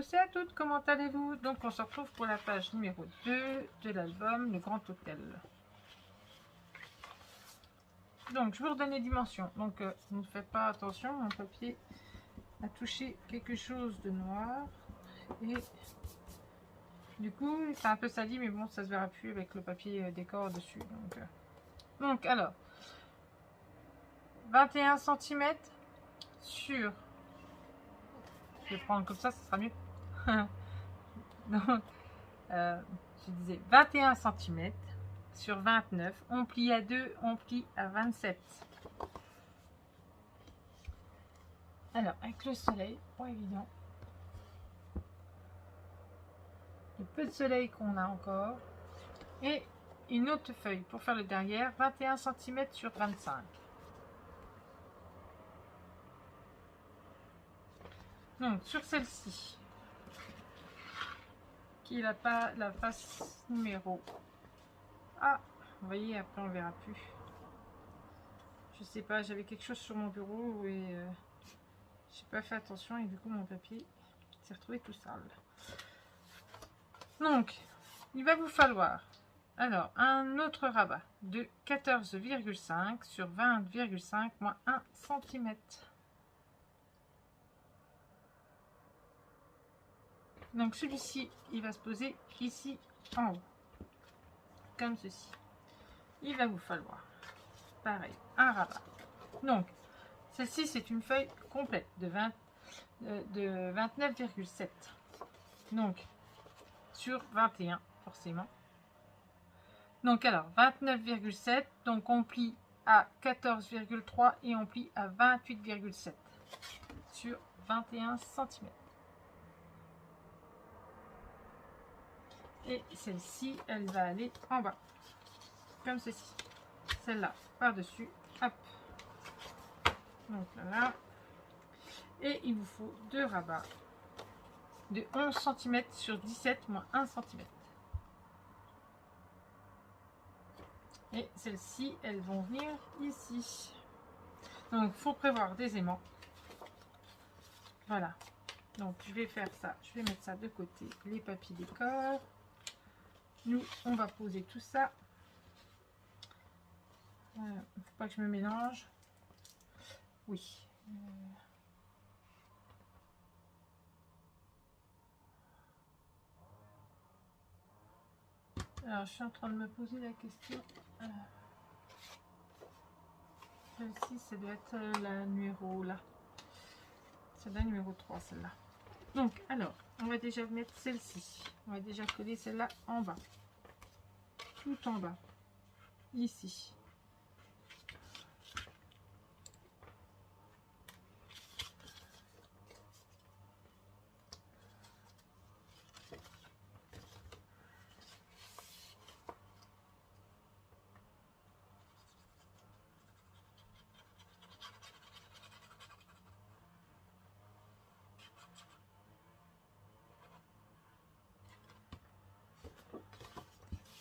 tous et à toutes, comment allez-vous? Donc on se retrouve pour la page numéro 2 de l'album Le Grand Hôtel. Donc je vous redonne les dimensions. Donc ne faites pas attention, mon papier a touché quelque chose de noir. Et du coup c'est un peu sali, mais bon, ça se verra plus avec le papier décor dessus. Donc alors, 21 cm sur... Je vais prendre comme ça sera mieux. Donc, je disais 21 cm sur 29, on plie à 2, on plie à 27. Alors, avec le soleil, pas évident. Le peu de soleil qu'on a encore. Et une autre feuille pour faire le derrière, 21 cm sur 25. Donc, sur celle-ci, qui n'a pas la face numéro. Ah, vous voyez, après on verra plus. Je sais pas, j'avais quelque chose sur mon bureau et j'ai pas fait attention et du coup mon papier s'est retrouvé tout sale. Donc, il va vous falloir alors un autre rabat de 14,5 sur 20,5 moins 1 cm. Donc celui-ci, il va se poser ici en haut, comme ceci. Il va vous falloir, pareil, un rabat. Donc, celle-ci, c'est une feuille complète de 29,7. Donc, sur 21, forcément. Donc, alors, 29,7. Donc, on plie à 14,3 et on plie à 28,7 sur 21 cm. Et celle-ci, elle va aller en bas, comme ceci. Celle-là, par-dessus, hop. Donc là, et il vous faut deux rabats de 11 cm sur 17 moins 1 cm. Et celles-ci, elles vont venir ici. Donc, il faut prévoir des aimants. Voilà. Donc, je vais faire ça. Je vais mettre ça de côté. Les papiers décor. Nous, on va poser tout ça. Il ne faut pas que je me mélange. Oui. Alors, je suis en train de me poser la question. Celle-ci, ça doit être la numéro là. C'est la numéro 3, celle-là. Donc, alors, on va déjà mettre celle-ci. On va déjà coller celle-là en bas. Tout en bas. Ici.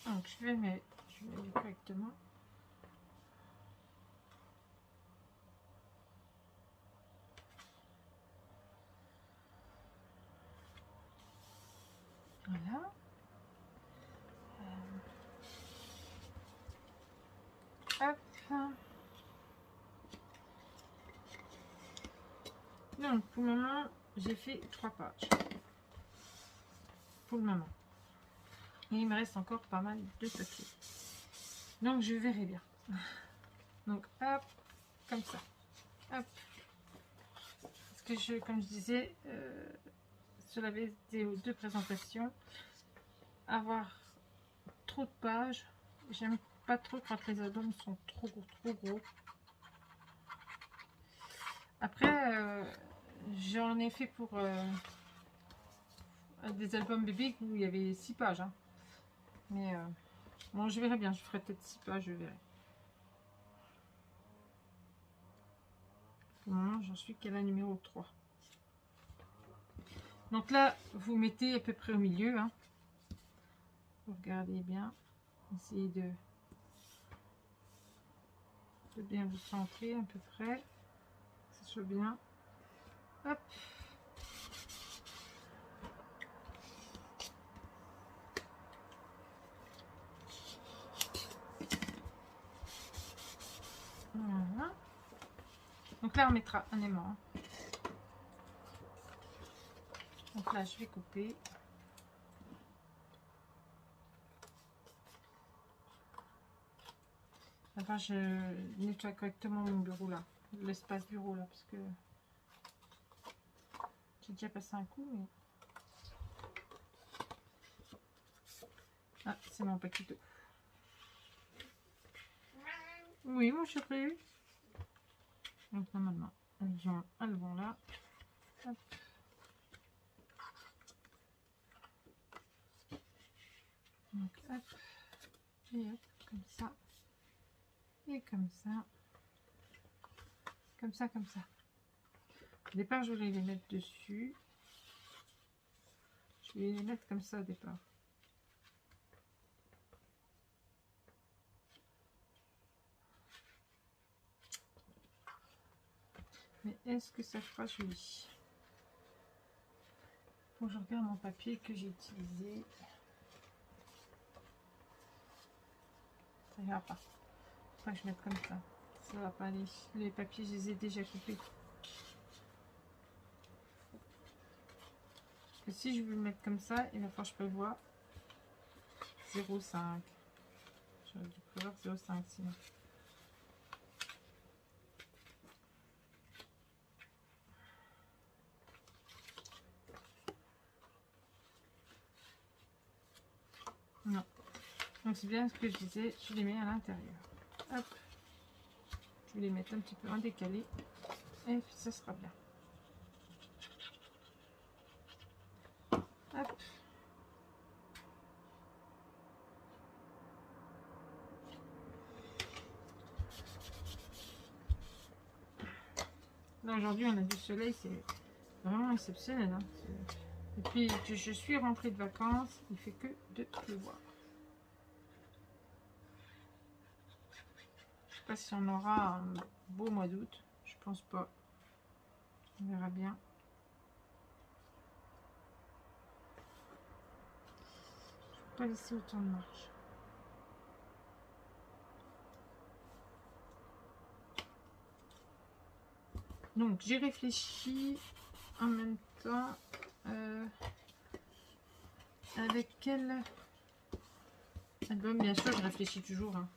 Donc, je vais mettre correctement. Voilà. Hop. Donc, pour le moment, j'ai fait 3 pages. Pour le moment. Et il me reste encore pas mal de papier. Donc, je verrai bien. Donc, hop, comme ça. Hop. Parce que, comme je disais, sur la vidéo de présentation, avoir trop de pages, j'aime pas trop quand les albums sont trop gros. Après, j'en ai fait pour des albums bébés où il y avait 6 pages. Hein. Mais bon, je verrai bien, je ferai peut-être 6 pages, je verrai. Pour le moment, j'en suis qu'à la numéro 3. Donc là, vous mettez à peu près au milieu. Hein. Vous regardez bien. Essayez de bien vous centrer à peu près. Que ce soit bien. Hop. Claire mettra un aimant. Donc là, je vais couper. Enfin, je nettoie correctement mon bureau là, l'espace bureau là, parce que j'ai déjà passé un coup, mais... Ah, c'est mon paquito. Oui, mon chéri. Donc là, maintenant, elles vont là. Hop. Donc, hop. Et hop, comme ça. Et comme ça. Comme ça, comme ça. Au départ, je voulais les mettre dessus. Je vais les mettre comme ça au départ. Mais est-ce que ça fera joli? Bon, je regarde mon papier que j'ai utilisé. Ça ira pas. Faut que je mette comme ça. Ça va pas aller. Les papiers, je les ai déjà coupés. Et si je veux le mettre comme ça, il va falloir que je prévoie 0,5. J'aurais dû prévoir 0,5 sinon. Non. Donc c'est bien ce que je disais, je les mets à l'intérieur. Hop. Je vais les mettre un petit peu en décalé. Et puis ça sera bien. Hop. Là aujourd'hui on a du soleil, c'est vraiment exceptionnel. Hein. Et puis je suis rentrée de vacances, il fait que de pleuvoir. Je sais pas si on aura un beau mois d'août, je pense pas. On verra bien. Je vais pas laisser autant de marge. Donc j'ai réfléchi en même temps avec quel album, bien sûr je réfléchis toujours. Hein.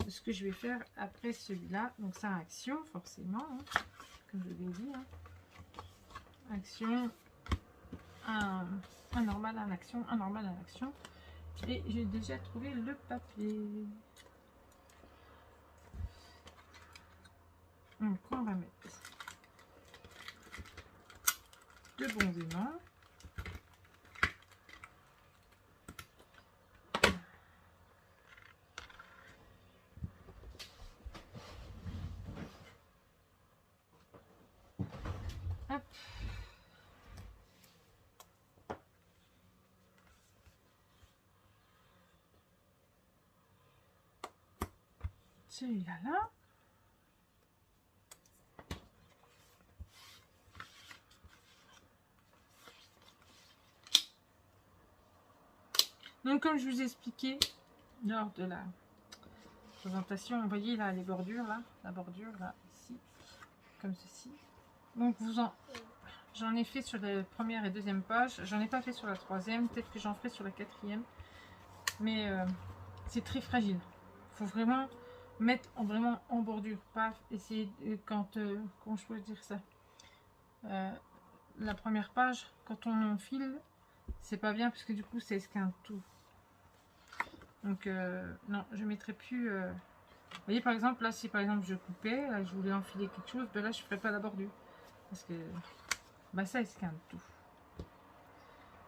Ce que je vais faire après celui-là. Donc ça, action forcément, hein, comme je l'ai dit. Hein. Action, un normal, un action, un normal, un action. Et j'ai déjà trouvé le papier. Donc on va mettre deux bons aimants. Hop. Celui-là là. Donc comme je vous ai expliqué lors de la présentation, vous voyez là les bordures là, la bordure là, ici, comme ceci. Donc j'en ai fait sur la première et deuxième page, j'en ai pas fait sur la troisième, peut-être que j'en ferai sur la quatrième, mais c'est très fragile. Il faut vraiment mettre vraiment en bordure, pas essayer de, comment je peux dire ça, la première page, quand on enfile, c'est pas bien parce que du coup ça esquinte tout. Donc non, je mettrai plus. Vous voyez par exemple là, si par exemple je coupais, là, je voulais enfiler quelque chose, ben là je ferai pas la bordure parce que bah ça esquinte tout.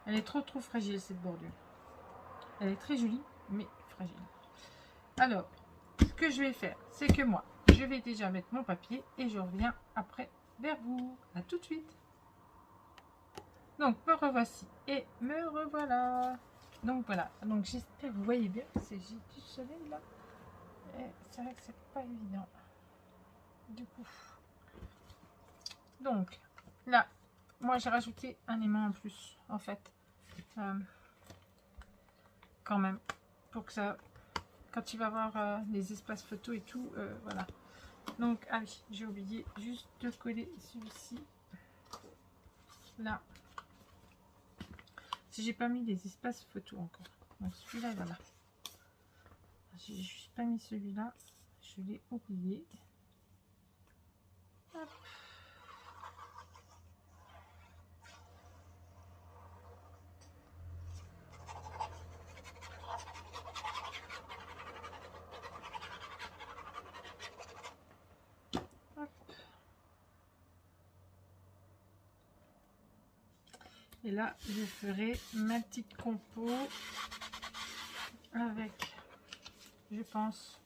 Elle est trop fragile cette bordure. Elle est très jolie mais fragile. Alors, ce que je vais faire, c'est que moi, je vais déjà mettre mon papier et je reviens après vers vous. À tout de suite. Donc me revoici et me revoilà. Donc voilà, donc j'espère que vous voyez bien, c'est j'ai du soleil là. Et c'est vrai que c'est pas évident. Du coup. Donc là, moi j'ai rajouté un aimant en plus en fait. Quand même. Pour que ça. Quand il va avoir les espaces photos et tout, voilà. Donc, ah oui, j'ai oublié juste de coller celui-ci là. Si j'ai pas mis des espaces photos encore. Donc celui-là, voilà. J'ai juste pas mis celui-là. Je l'ai oublié. Hop. Et là, je ferai ma petite compo avec, je pense,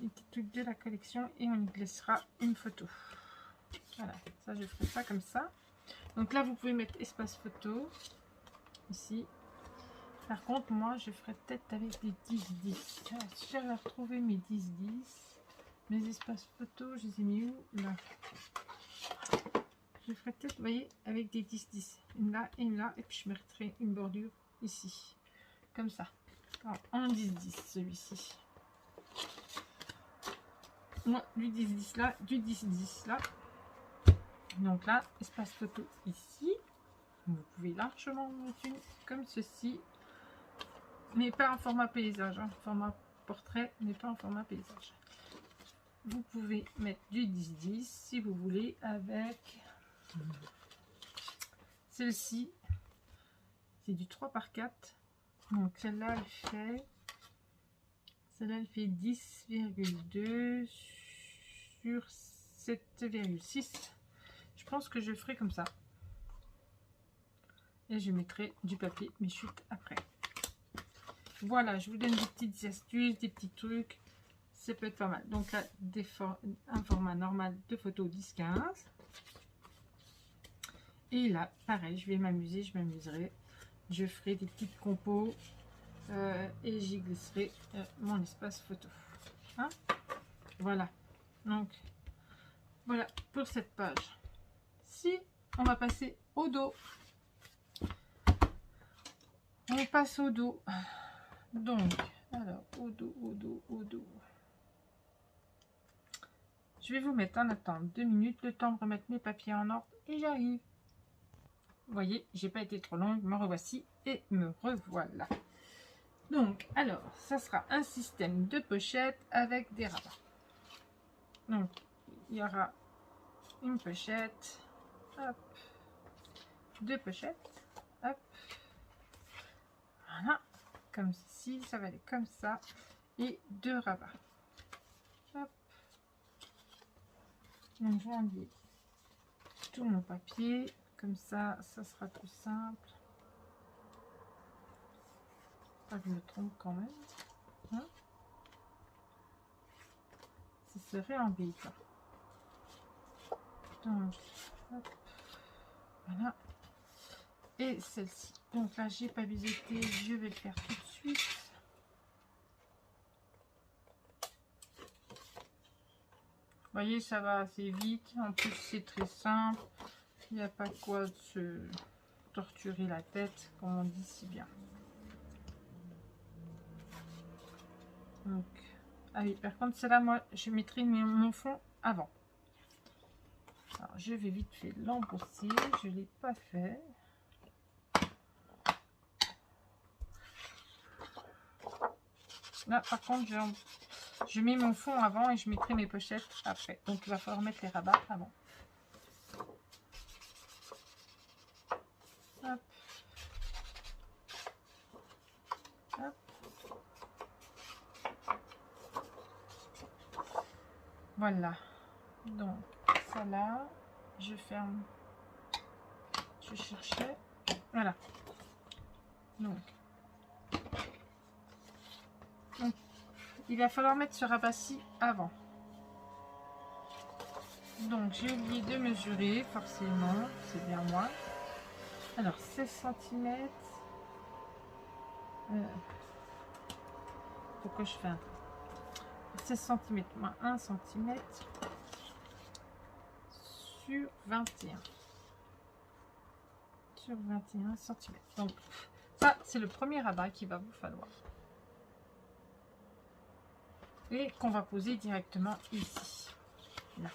une petite truc de la collection et on y glissera une photo. Voilà, ça je ferai ça comme ça. Donc là, vous pouvez mettre espace photo ici. Par contre, moi, je ferai peut-être avec des 10-10. J'avais retrouvé mes 10-10. Mes espaces photos, je les ai mis où? Là. Je ferai peut-être, vous voyez, avec des 10-10. Une là et une là. Et puis je mettrai une bordure ici. Comme ça. Alors, en 10-10, celui-ci. Moi, du 10-10 là, du 10-10 là. Donc là, espace photo ici. Vous pouvez largement mettre une comme ceci. Mais pas en format paysage. Hein. Format portrait, mais pas en format paysage. Vous pouvez mettre du 10-10 si vous voulez avec celle-ci. C'est du 3x4. Donc celle-là, elle fait 10,2 sur 7,6. Je pense que je ferai comme ça. Et je mettrai du papier mes chutes après. Voilà, je vous donne des petites astuces, des petits trucs. Ça peut être pas mal. Donc là, un format normal de photo 10-15. Et là, pareil, je vais m'amuser, je m'amuserai. Je ferai des petites compos et j'y glisserai mon espace photo. Hein, voilà. Donc, voilà pour cette page. Si on va passer au dos. On passe au dos. Donc, alors, au dos. Je vais vous mettre en attente 2 minutes, le temps de remettre mes papiers en ordre et j'arrive. Vous voyez, j'ai pas été trop longue, me revoici et me revoilà. Donc, alors, ça sera un système de pochette avec des rabats. Donc, il y aura une pochette, hop, 2 pochettes, hop, voilà, comme ceci, ça va aller comme ça, et 2 rabats. Hop. Donc, je vais enlever tout mon papier, comme ça, ça sera tout simple. Pas que je me trompe quand même. Hein, ce serait embêtant. Donc, hop, voilà. Et celle-ci. Donc là, j'ai pas biseauté, je vais le faire tout de suite. Vous voyez, ça va assez vite. En plus, c'est très simple. Il n'y a pas quoi se torturer la tête, comme on dit si bien. Donc, ah oui, par contre, celle-là, moi, je mettrai mon fond avant. Alors, je vais vite fait l'embourser. Je ne l'ai pas fait. Là, par contre, je mets mon fond avant et je mettrai mes pochettes après. Donc, il va falloir mettre les rabats avant. Hop. Hop. Voilà. Donc, ça là, je ferme. Je cherchais. Voilà. Donc, il va falloir mettre ce rabat-ci avant. Donc, j'ai oublié de mesurer, forcément. C'est bien moi. Alors, 16 cm. Pourquoi je fais un 16 cm moins 1 cm sur 21. Sur 21 cm. Donc, ça, c'est le premier rabat qu'il va vous falloir. Et qu'on va poser directement ici. là.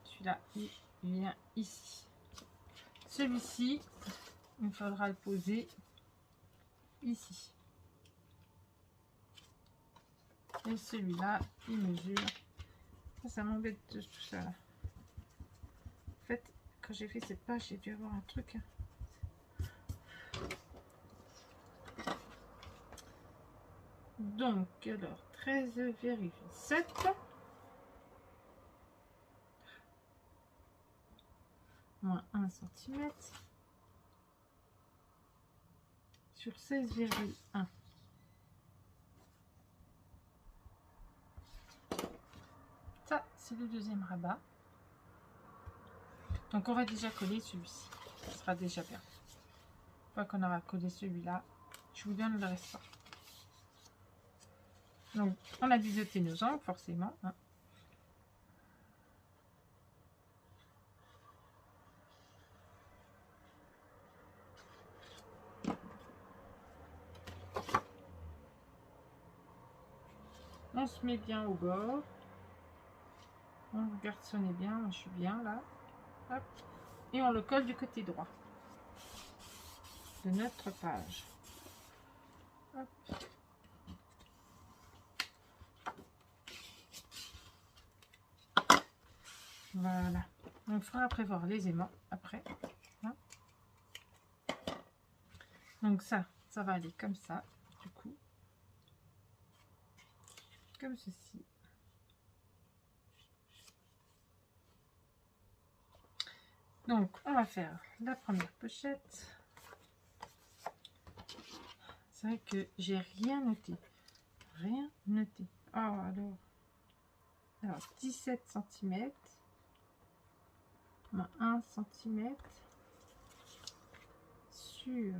Celui-là, il vient ici. Celui-ci, il faudra le poser ici. Et celui-là, il mesure. Ça m'embête de tout ça là. En fait, quand j'ai fait cette page, j'ai dû avoir un truc. Donc, alors, 13,7. Moins 1 cm. Sur 16,1. Ça, c'est le deuxième rabat. Donc, on va déjà coller celui-ci. Ce sera déjà bien. Une fois qu'on aura collé celui-là, je vous donne le restant. Donc, on a biseauté nos angles, forcément. Hein. On se met bien au bord. On regarde si on est bien. Moi, je suis bien là. Hop. Et on le colle du côté droit de notre page. Hop. Voilà. Donc, il faudra prévoir les aimants après. Hein. Donc, ça va aller comme ça, du coup. Comme ceci. Donc, on va faire la première pochette. C'est vrai que j'ai rien noté. Rien noté. Oh, alors 17 cm. 1 cm. Sur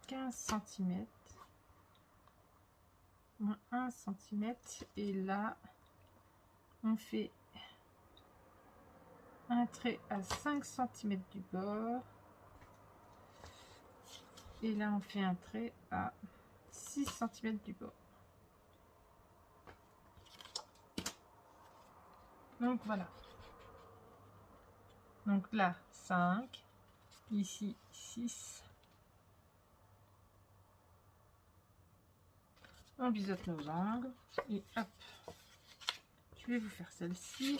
15 cm. 1 cm. Et là, on fait un trait à 5 cm du bord. Et là, on fait un trait à 6 cm du bord. Donc, voilà. Donc là, 5. Ici, 6. On biseaute nos angles. Et hop. Je vais vous faire celle-ci.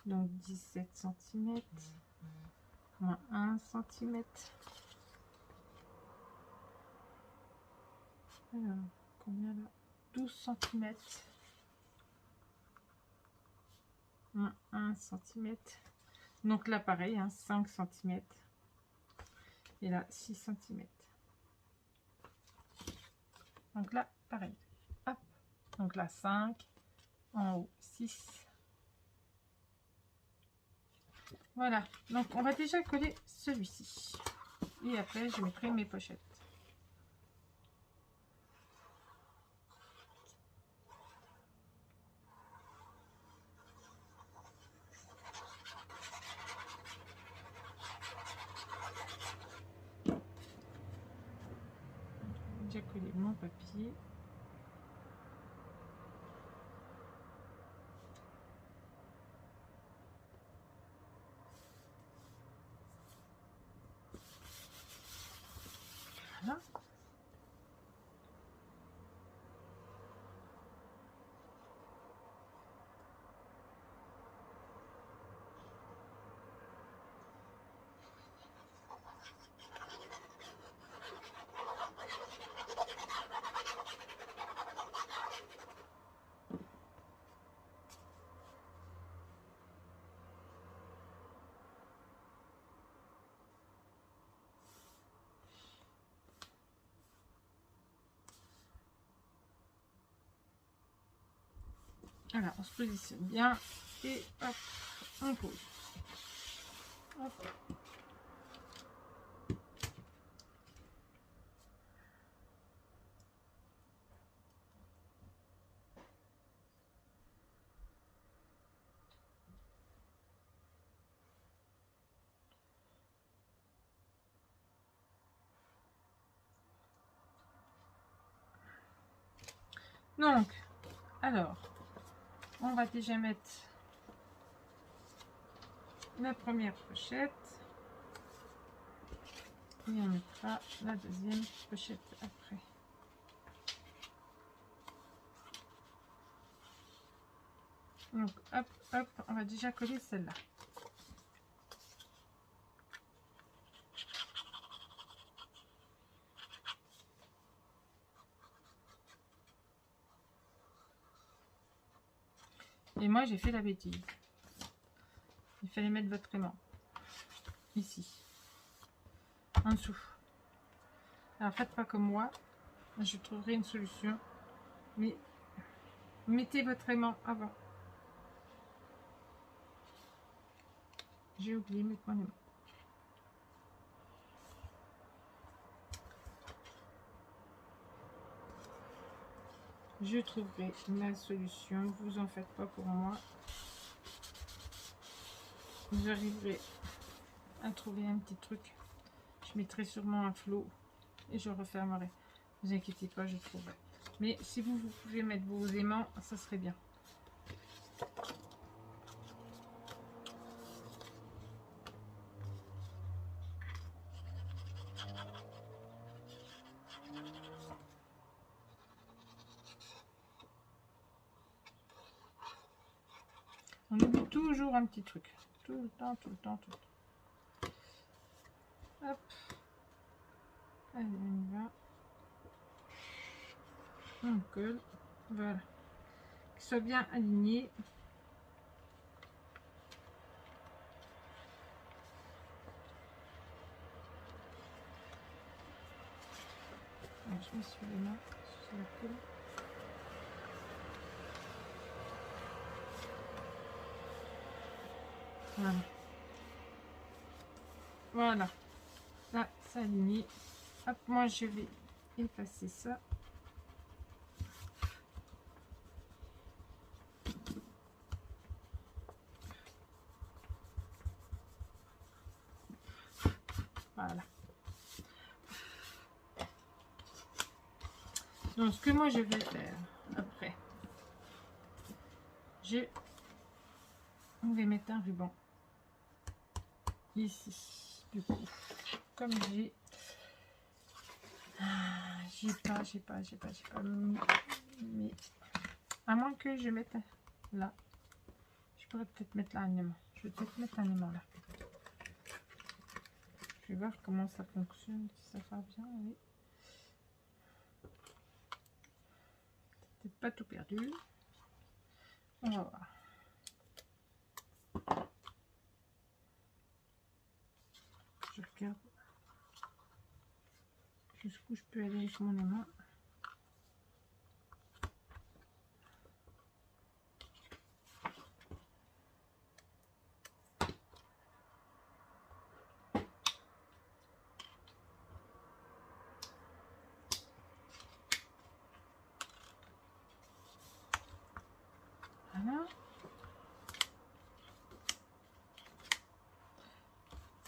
Donc, 17 cm. Moins 1 cm. Alors, combien là? 12 cm. Moins 1 cm. Donc là, pareil, hein, 5 cm. Et là, 6 cm. Donc là, pareil. Hop. Donc là, 5. En haut, 6. Voilà. Donc, on va déjà coller celui-ci. Et après, je mettrai mes pochettes. J'ai collé mon papier. Voilà. Voilà, on se positionne bien et hop, on pose. Hop. Donc, alors, on va déjà mettre la première pochette. Et on mettra la deuxième pochette après. Donc, hop, hop, on va déjà coller celle-là. Et moi, j'ai fait la bêtise. Il fallait mettre votre aimant. Ici. En dessous. Alors, faites pas comme moi. Je trouverai une solution. Mais mettez votre aimant avant. J'ai oublié de mettre mon aimant. Je trouverai la solution. Vous en faites pas pour moi. J'arriverai à trouver un petit truc. Je mettrai sûrement un flot et je refermerai. Ne vous inquiétez pas, je trouverai. Mais si vous pouvez mettre vos aimants, ça serait bien. On oublie toujours un petit truc. Tout le temps, tout le temps, tout le temps. Hop. Allez, on y va. On colle. Voilà. Qu'il soit bien aligné. Alors, je me suis les mains sur la colle. Voilà. Voilà. Là, c'est aligné. Hop, moi je vais effacer ça. Voilà. Donc, ce que moi je vais faire après, on va mettre un ruban ici. Du coup, comme j'ai pas mis, mais à moins que je mette là, je pourrais peut-être mettre là un aimant. Je vais peut-être mettre un aimant là. Je vais voir comment ça fonctionne, si ça va bien. Oui. Peut-être pas tout perdu. On va voir. Je regarde jusqu'où je peux aller avec mon aimant. Voilà.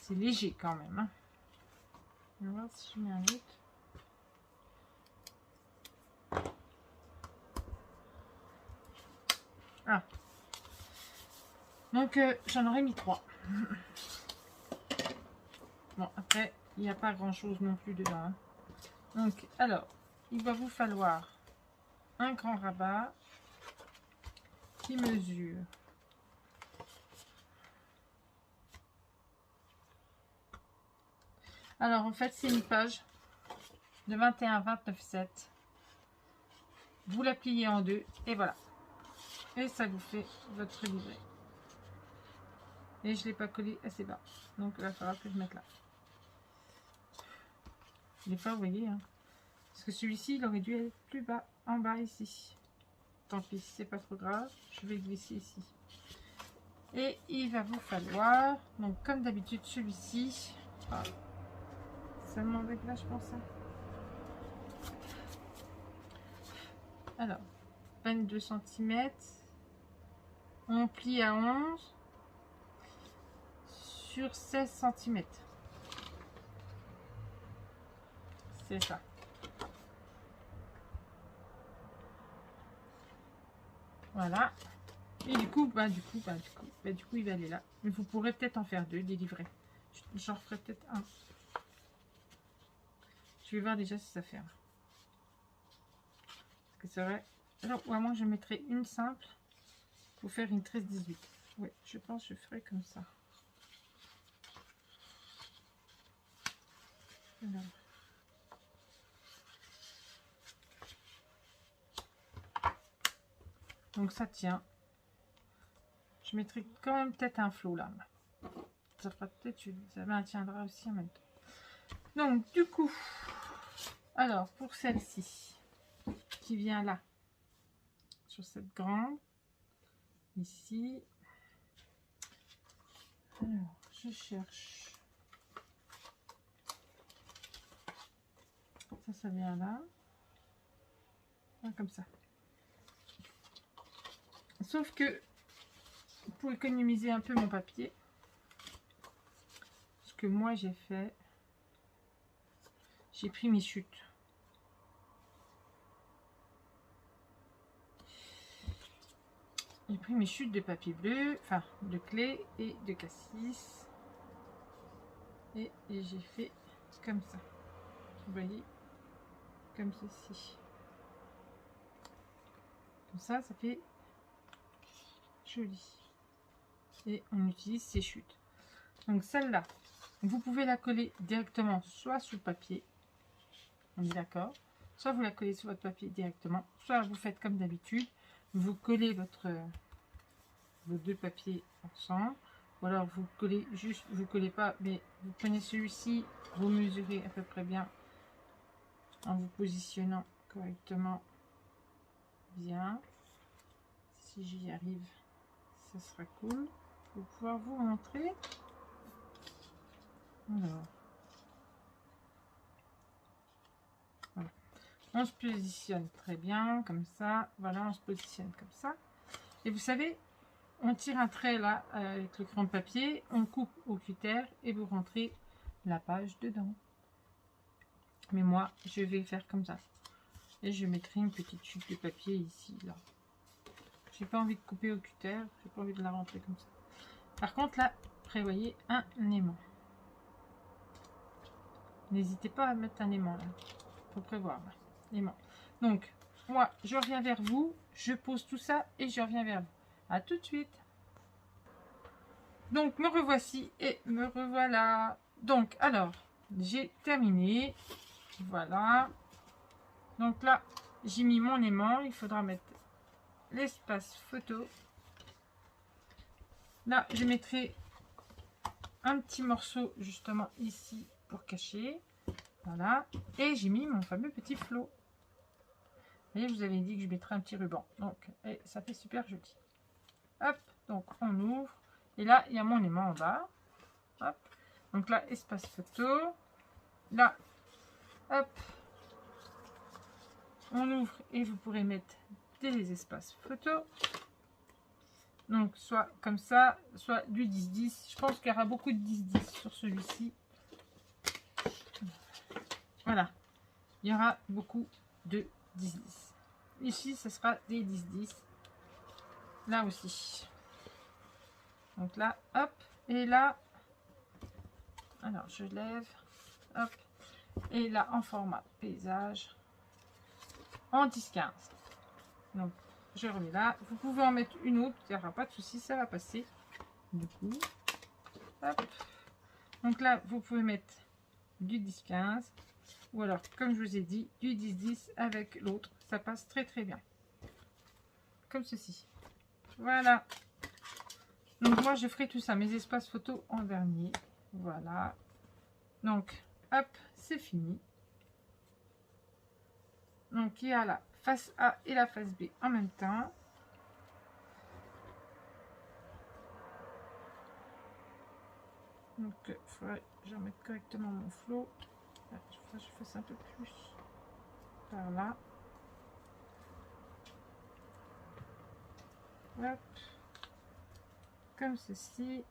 C'est léger quand même. Hein. On va voir si je mets un autre. Ah. Donc j'en aurais mis 3. Bon, après, il n'y a pas grand chose non plus dedans. Hein. Donc, alors, il va vous falloir un grand rabat qui mesure alors en fait c'est une page de 21-29-7. Vous la pliez en deux et voilà, et ça vous fait votre livret. Et je l'ai pas collé assez bas, donc il va falloir que je mette là. Des fois vous voyez hein, parce que celui-ci il aurait dû être plus bas, en bas ici. Tant pis, c'est pas trop grave, je vais glisser ici. Et il va vous falloir, donc comme d'habitude celui-ci, ah, seulement avec là je pense. Alors, 22 cm, on plie à 11 sur 16 cm. C'est ça. Voilà. Et du coup, il va aller là. Mais vous pourrez peut-être en faire 2, des livrets. J'en ferai peut-être un. Je vais voir déjà si ça ferme. Parce que c'est vrai. Alors, ou à moins je mettrai une simple pour faire une 13-18. Oui, je pense que je ferai comme ça. Alors. Donc ça tient. Je mettrai quand même peut-être un flot là. Ça fera peut-être, ça maintiendra aussi en même temps. Donc du coup, alors pour celle-ci qui vient là, sur cette grande, ici. Alors je cherche. Ça vient là. Ah, comme ça. Sauf que pour économiser un peu mon papier, ce que moi j'ai fait, j'ai pris mes chutes. J'ai pris mes chutes de papier bleu, enfin de clé et de cassis. Et j'ai fait comme ça. Vous voyez, comme ceci. Comme ça, ça fait joli. Et on utilise ces chutes. Donc celle-là, vous pouvez la coller directement soit sur le papier, on est d'accord, soit vous la collez sur votre papier directement, soit vous faites comme d'habitude, vous collez vos deux papiers ensemble, ou alors vous collez juste, vous collez pas, mais vous prenez celui-ci, vous mesurez à peu près bien en vous positionnant correctement bien. Si j'y arrive, ça sera cool pour pouvoir vous montrer. Alors, voilà. On se positionne très bien comme ça. Voilà, on se positionne comme ça. Et vous savez, on tire un trait là avec le crayon de papier, on coupe au cutter et vous rentrez la page dedans. Mais moi, je vais faire comme ça. Et je mettrai une petite chute de papier ici, là. J'ai pas envie de couper au cutter, j'ai pas envie de la rentrer comme ça. Par contre, là, prévoyez un aimant. N'hésitez pas à mettre un aimant là. Faut prévoir l'aimant. Donc, moi, je reviens vers vous, je pose tout ça et je reviens vers vous. À tout de suite. Donc, me revoici et me revoilà. Donc, alors, j'ai terminé. Voilà. Donc là, j'ai mis mon aimant. Il faudra mettre l'espace photo. Là, je mettrai un petit morceau justement ici pour cacher. Voilà. Et j'ai mis mon fameux petit flot. Vous voyez, je vous avais dit que je mettrais un petit ruban. Donc, et ça fait super joli. Hop, donc on ouvre. Et là, il y a mon aimant en bas. Hop. Donc là, espace photo. Là, hop. On ouvre et vous pourrez mettre des espaces photo. Donc, soit comme ça, soit du 10-10. Je pense qu'il y aura beaucoup de 10-10 sur celui-ci. Voilà. Il y aura beaucoup de 10-10. Ici, ce sera des 10-10. Là aussi. Donc là, hop. Et là, alors je lève. Hop. Et là, en format paysage. En 10-15. Donc, je remets là. Vous pouvez en mettre une autre. Il n'y aura pas de souci. Ça va passer. Du coup. Hop. Donc là, vous pouvez mettre du 10-15. Ou alors, comme je vous ai dit, du 10-10 avec l'autre. Ça passe très très bien. Comme ceci. Voilà. Donc moi, je ferai tout ça. Mes espaces photos en dernier. Voilà. Donc, hop, c'est fini. Donc, il y a la face A et la face B en même temps. Donc, il faudrait que je remette correctement mon flot. Je fasse un peu plus par là. Hop. Comme ceci.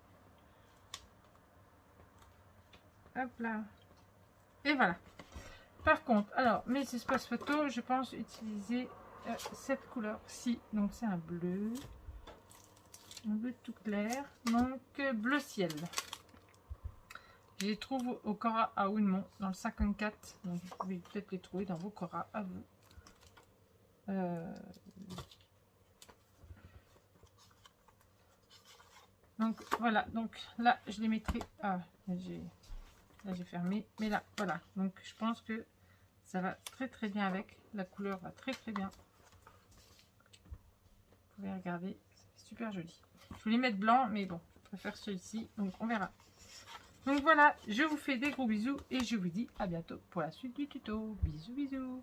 Hop là. Et voilà. Par contre, alors, mes espaces photos, je pense utiliser cette couleur-ci. Donc c'est un bleu tout clair. Donc bleu ciel. Je les trouve au Cora à Oudemont dans le 54. Donc vous pouvez peut-être les trouver dans vos Cora à vous. Donc voilà, donc là je les mettrai. Ah, là j'ai fermé, mais là voilà. Donc je pense que ça va très bien avec. La couleur va très bien. Vous pouvez regarder, c'est super joli. Je voulais mettre blanc, mais bon, je préfère celui-ci, donc on verra. Donc voilà, je vous fais des gros bisous et je vous dis à bientôt pour la suite du tuto. Bisous bisous.